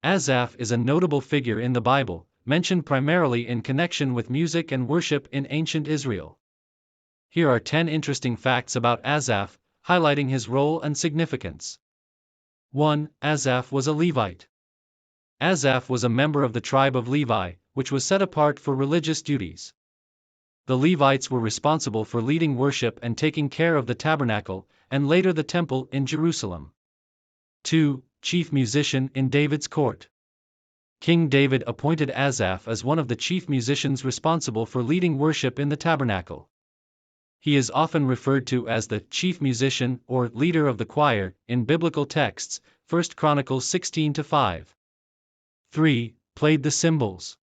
Asaph is a notable figure in the Bible, mentioned primarily in connection with music and worship in ancient Israel. Here are 10 interesting facts about Asaph, highlighting his role and significance. 1. Asaph was a Levite. Asaph was a member of the tribe of Levi, which was set apart for religious duties. The Levites were responsible for leading worship and taking care of the tabernacle, and later the temple in Jerusalem. 2. Chief musician in David's court. King David appointed Asaph as one of the chief musicians responsible for leading worship in the tabernacle. He is often referred to as the chief musician or leader of the choir in biblical texts, 1 Chronicles 16-5. 3. Played the cymbals.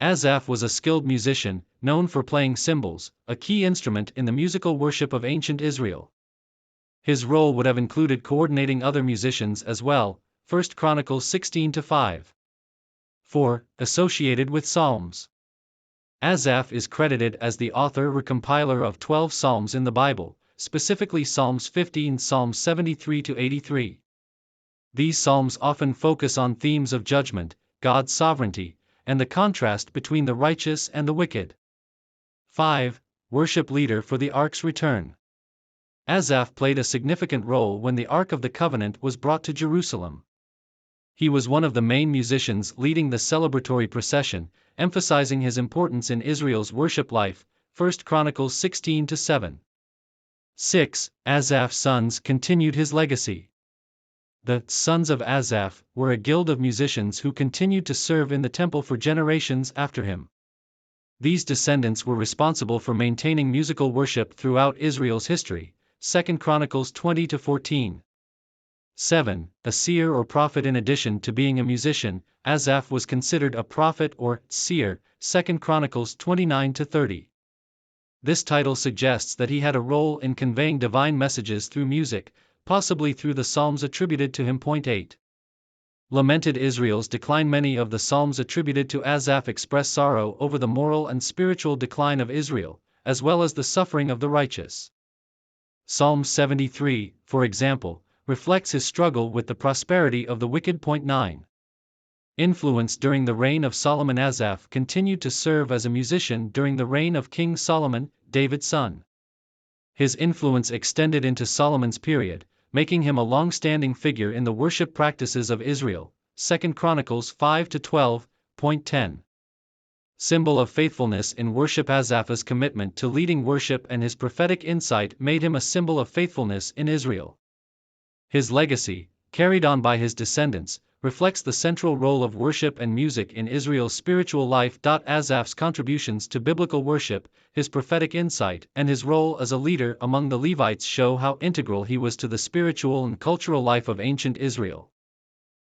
Asaph was a skilled musician, known for playing cymbals, a key instrument in the musical worship of ancient Israel. His role would have included coordinating other musicians as well, 1 Chronicles 16-5. 4. Associated with Psalms. Asaph is credited as the author or compiler of 12 Psalms in the Bible, specifically Psalms 50 and Psalms 73-83. These Psalms often focus on themes of judgment, God's sovereignty, and the contrast between the righteous and the wicked. 5. Worship leader for the Ark's return. Asaph played a significant role when the Ark of the Covenant was brought to Jerusalem. He was one of the main musicians leading the celebratory procession, emphasizing his importance in Israel's worship life, 1 Chronicles 16-7. 6. Asaph's sons continued his legacy. The sons of Asaph were a guild of musicians who continued to serve in the temple for generations after him. These descendants were responsible for maintaining musical worship throughout Israel's history, 2 Chronicles 20-14. 7. A seer or prophet. In addition to being a musician, Asaph was considered a prophet or seer, 2 Chronicles 29-30. This title suggests that he had a role in conveying divine messages through music, possibly through the Psalms attributed to him. 8. Lamented Israel's decline. Many of the Psalms attributed to Asaph express sorrow over the moral and spiritual decline of Israel, as well as the suffering of the righteous. Psalm 73, for example, reflects his struggle with the prosperity of the wicked. 9. Influence. During the reign of Solomon, Asaph continued to serve as a musician during the reign of King Solomon, David's son. His influence extended into Solomon's period, making him a long-standing figure in the worship practices of Israel, 2 Chronicles 5-12. 10. Symbol of faithfulness in worship. Asaph's commitment to leading worship and his prophetic insight made him a symbol of faithfulness in Israel. His legacy, carried on by his descendants, reflects the central role of worship and music in Israel's spiritual life. Asaph's contributions to biblical worship, his prophetic insight, and his role as a leader among the Levites show how integral he was to the spiritual and cultural life of ancient Israel.